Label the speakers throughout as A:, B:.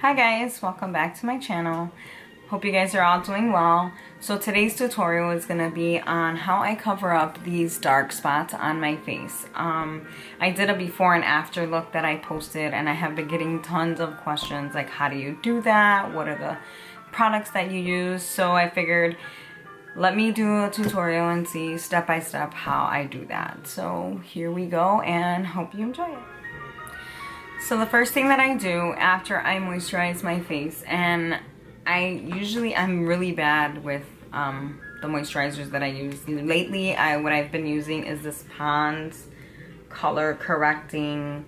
A: Hi guys, welcome back to my channel. Hope you guys are all doing well. So today's tutorial is going to be on how I cover up these dark spots on my face. I did a before and after look that I posted, and I have been getting tons of questions like, how do you do that? What are the products that you use? So I figured, let me do a tutorial and see step by step how I do that. So here we go, and hope you enjoy it. So the first thing that I do after I moisturize my face, and I'm really bad with the moisturizers that I use. Lately, what I've been using is this Pond's color correcting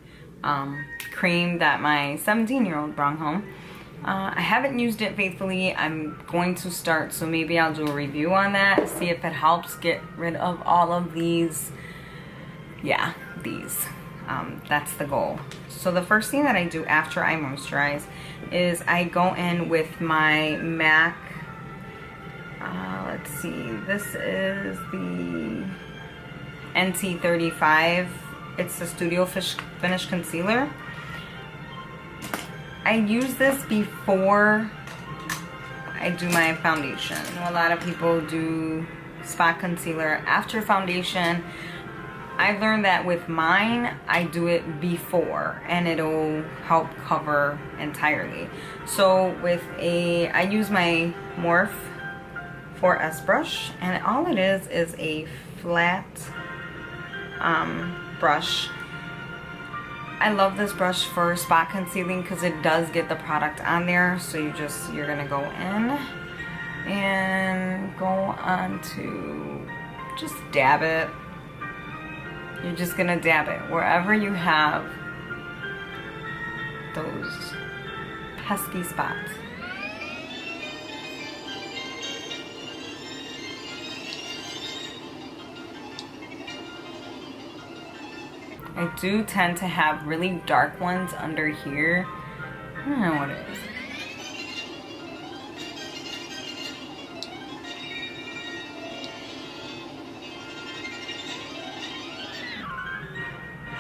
A: cream that my 17-year-old brought home. I haven't used it faithfully. I'm going to start, so maybe I'll do a review on that, see if it helps get rid of all of these. Yeah, these. That's the goal. So the first thing that I do after I moisturize is I go in with my MAC, let's see, this is the NC35. It's the Studio Finish Concealer. I use this before I do my foundation. A lot of people do spot concealer after foundation. I've learned that with mine, I do it before and it'll help cover entirely. So I use my Morphe 4S brush, and all it is a flat brush. I love this brush for spot concealing because it does get the product on there. So you're gonna go in and go on to just dab it. You're just gonna dab it wherever you have those pesky spots. I do tend to have really dark ones under here. I don't know what it is.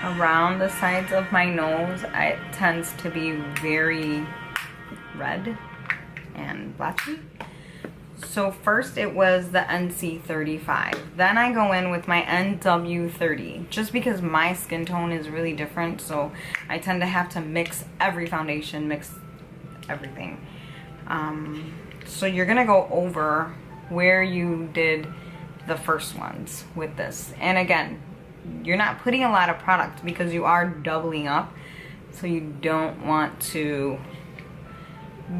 A: Around the sides of my nose, it tends to be very red and blotchy. So first it was the NC35. Then I go in with my NW30, just because my skin tone is really different. So I tend to have to mix every foundation, mix everything. So you're gonna go over where you did the first ones with this. And again, you're not putting a lot of product because you are doubling up, so you don't want to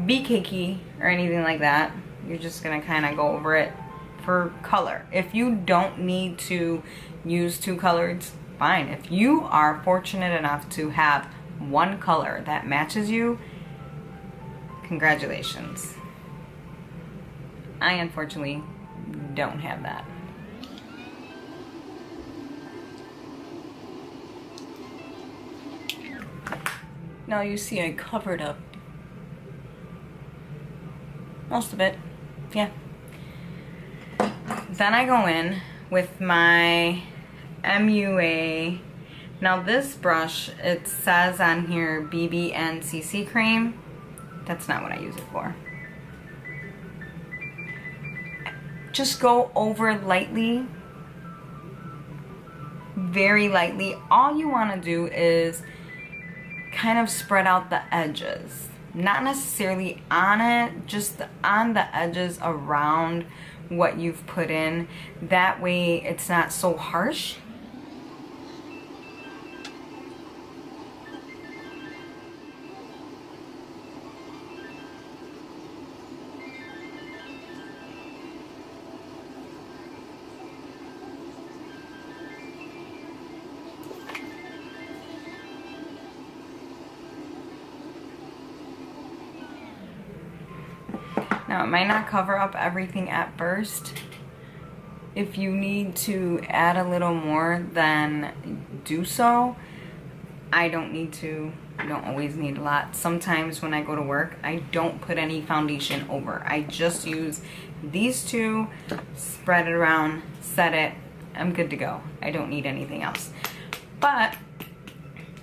A: be cakey or anything like that. You're just gonna kind of go over it for color. If you don't need to use two colors, fine. If you are fortunate enough to have one color that matches you, congratulations. I unfortunately don't have that. Now you see I covered up most of it, yeah. Then I go in with my MUA. Now this brush, it says on here BB and CC cream. That's not what I use it for. Just go over lightly, very lightly. All you want to do is kind of spread out the edges, not necessarily on it, just on the edges around what you've put in. That way it's not so harsh. Now, it might not cover up everything at first. If you need to add a little more, then do so. I don't need to. I don't always need a lot. Sometimes when I go to work, I don't put any foundation over. I just use these two, spread it around, set it. I'm good to go. I don't need anything else. But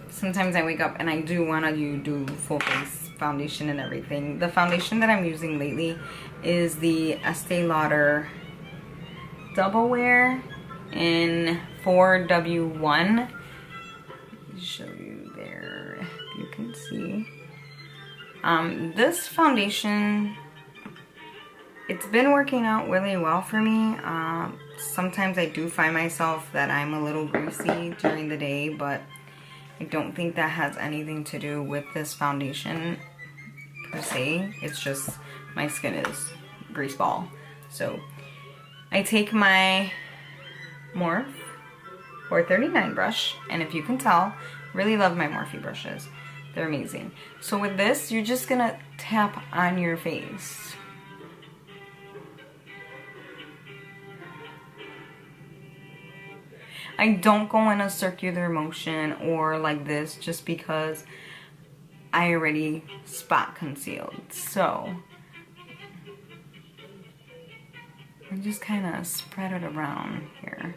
A: sometimes I wake up and I do want to do full face foundation and everything. The foundation that I'm using lately is the Estee Lauder Double Wear in 4W1. Let me show you there if you can see. This foundation, it's been working out really well for me. Sometimes I do find myself that I'm a little greasy during the day, but I don't think that has anything to do with this foundation per se. It's just my skin is grease ball. So I take my Morphe 439 brush, and if you can tell, really love my Morphe brushes. They're amazing. So with this, you're just gonna tap on your face. I don't go in a circular motion or like this just because I already spot concealed. So I just kind of spread it around here.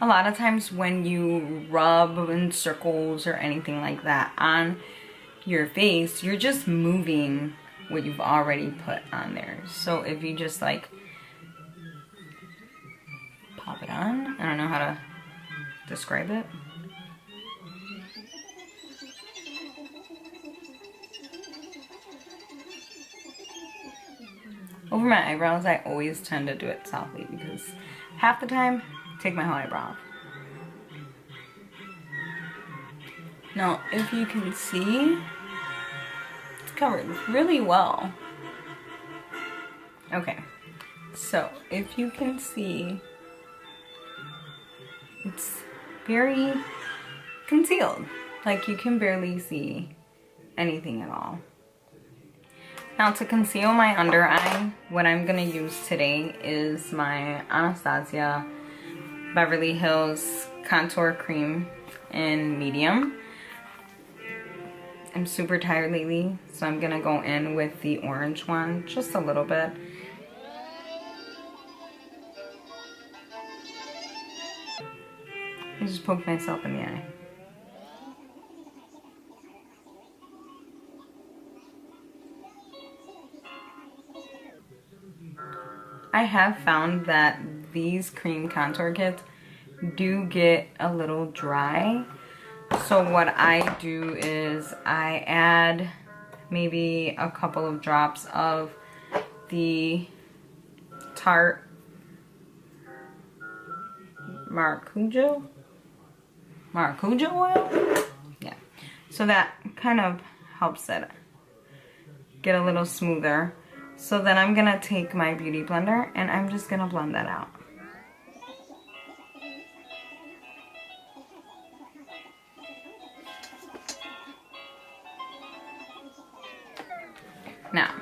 A: A lot of times when you rub in circles or anything like that on your face, you're just moving what you've already put on there. So if you just like pop it on, I don't know how to describe it. Over my eyebrows, I always tend to do it softly because half the time, I take my whole eyebrow off. Now, if you can see, it's covered really well. Okay, so if you can see, it's very concealed. Like you can barely see anything at all. Now to conceal my under eye, what I'm gonna use today is my Anastasia Beverly Hills Contour Cream in medium. I'm super tired lately, so I'm gonna go in with the orange one, just a little bit. I just poked myself in the eye. I have found that these cream contour kits do get a little dry. So what I do is I add maybe a couple of drops of the Tarte Maracuja oil? Yeah. So that kind of helps it get a little smoother. So then I'm gonna take my beauty blender and I'm just gonna blend that out. Now,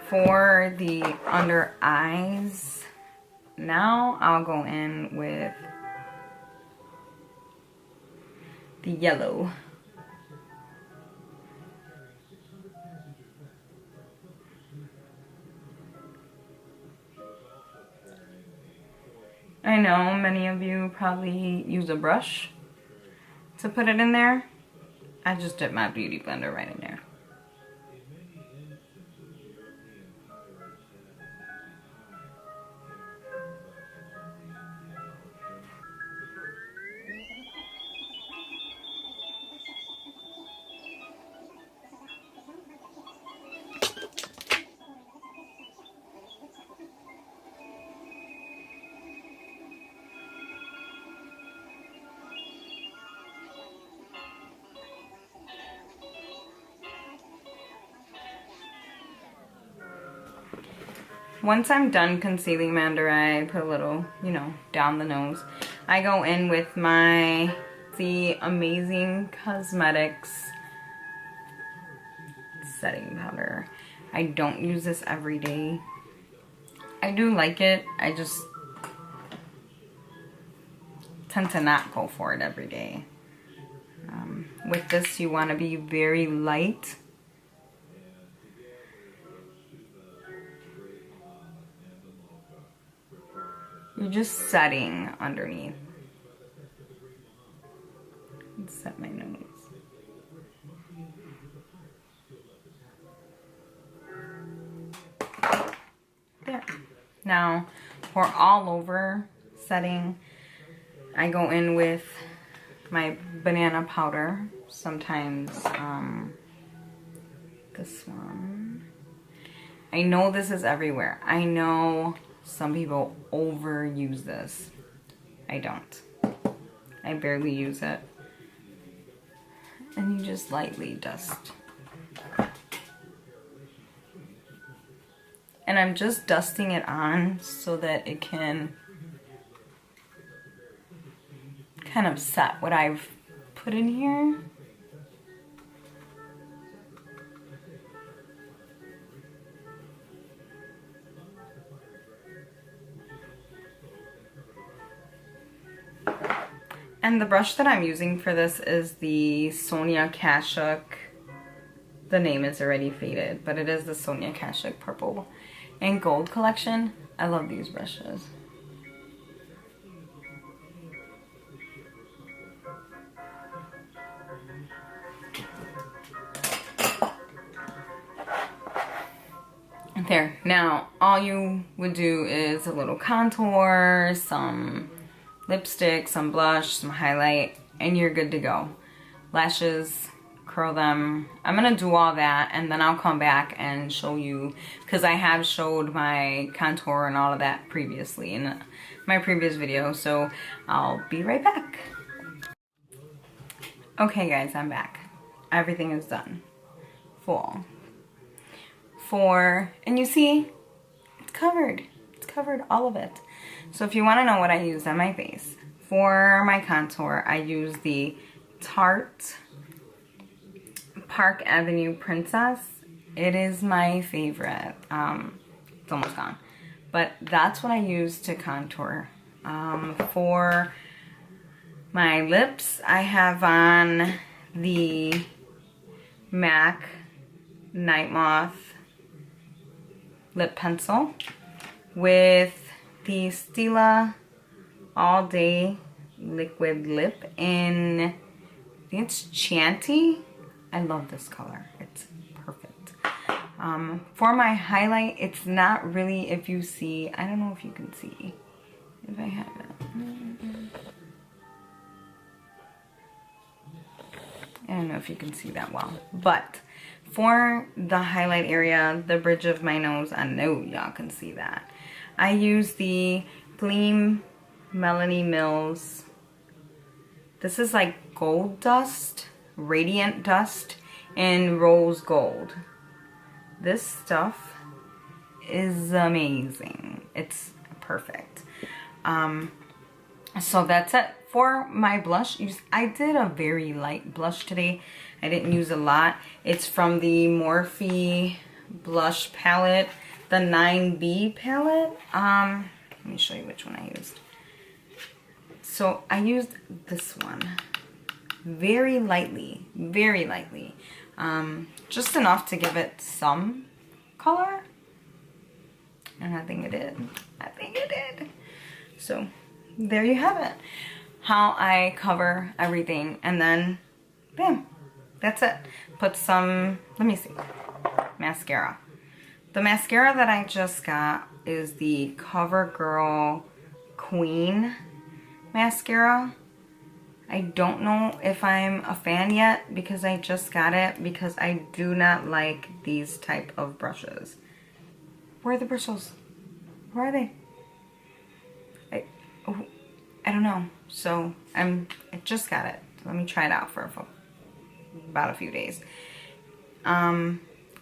A: for the under eyes, now I'll go in with the yellow. I know many of you probably use a brush to put it in there. I just dip my beauty blender right in there. Once I'm done concealing my under eye, I put a little, you know, down the nose. I go in with the Amazing Cosmetics setting powder. I don't use this every day. I do like it. I just tend to not go for it every day. With this, you want to be very light. You're just setting underneath. Let's set my nose. There. Now, for all over setting, I go in with my banana powder. Sometimes this one. I know this is everywhere. I know some people overuse this. I don't. I barely use it. And you just lightly dust. And I'm just dusting it on so that it can kind of set what I've put in here. And the brush that I'm using for this is the Sonia Kashuk. The name is already faded, but it is the Sonia Kashuk Purple and Gold collection. I love these brushes. There. Now, all you would do is a little contour, some lipstick, some blush, some highlight, and you're good to go. Lashes, curl them. I'm gonna do all that and then I'll come back and show you, because I have showed my contour and all of that previously in my previous video, so I'll be right back. Okay guys, I'm back. Everything is done. Full. And you see, it's covered. It's covered, all of it. So if you want to know what I used on my face, for my contour, I use the Tarte Park Avenue Princess. It is my favorite. It's almost gone. But that's what I use to contour. For my lips, I have on the MAC Night Moth lip pencil with the Stila All Day Liquid Lip in, I think it's Chanty. I love this color. It's perfect. For my highlight, it's not really, if you see, I don't know if you can see, if I have it. I don't know if you can see that well, but for the highlight area, the bridge of my nose, I know y'all can see that. I use the Gleam Melanie Mills. This is like gold dust, radiant dust, and rose gold. This stuff is amazing. It's perfect. So that's it. For my blush, I did a very light blush today. I didn't use a lot. It's from the Morphe blush palette, the 9B palette. Let me show you which one I used. So I used this one very lightly, just enough to give it some color. And I think it did. I think it did. So there you have it. How I cover everything, and then bam, that's it. Put some, let me see, mascara. The mascara that I just got is the CoverGirl Queen mascara. I don't know if I'm a fan yet because I just got it, because I do not like these type of brushes. Where are the bristles? Where are they? I don't know. So I just got it. Let me try it out for about a few days. I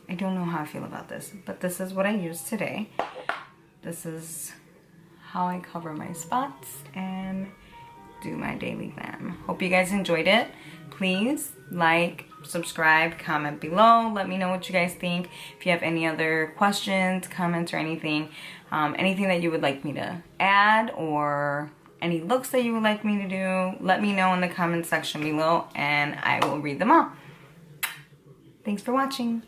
A: don't know how I feel about this, but this is what I used today. This is how I cover my spots and do my daily glam. Hope you guys enjoyed it. Please like, subscribe, comment below. Let me know what you guys think. If you have any other questions, comments, or anything, anything that you would like me to add, or any looks that you would like me to do, let me know in the comment section below and I will read them all. Thanks for watching.